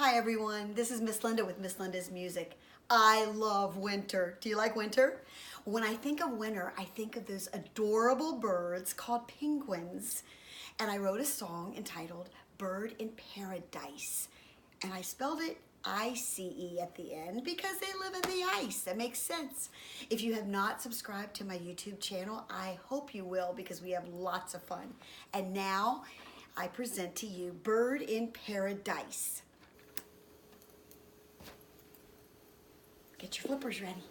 Hi everyone, this is Miss Linda with Miss Linda's Music. I love winter. Do you like winter? When I think of winter, I think of those adorable birds called penguins. And I wrote a song entitled Bird in Paradise. And I spelled it I-C-E at the end because they live in the ice. That makes sense. If you have not subscribed to my YouTube channel, I hope you will because we have lots of fun. And now I present to you Bird in Paradise. Get your flippers ready.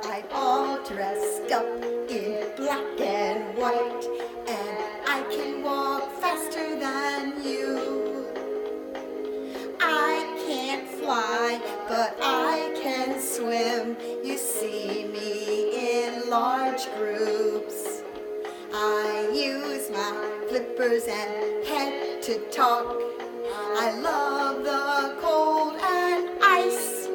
I'm all dressed up in black and white, and I can walk faster than you. I can't fly, but I can swim. You see me in large groups. I use my flippers and head to talk. I love the cold and ice.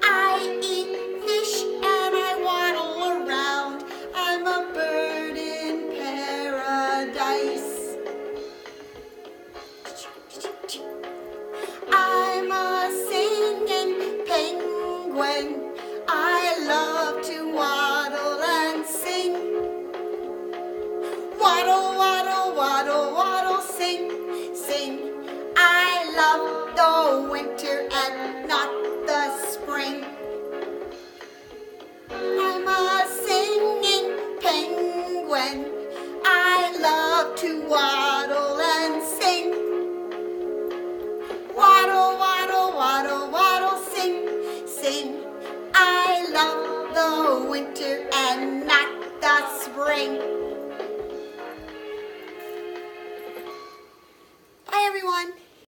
I eat fish and I waddle around. I'm a bird in paradise. I'm a singing penguin. I love to waddle and sing. Waddle, waddle, waddle, waddle, sing, sing. I love the winter and not the spring. I'm a singing penguin. I love to waddle and sing. Waddle, waddle, waddle, waddle, sing, sing. I love the winter and not the spring. Bye everyone.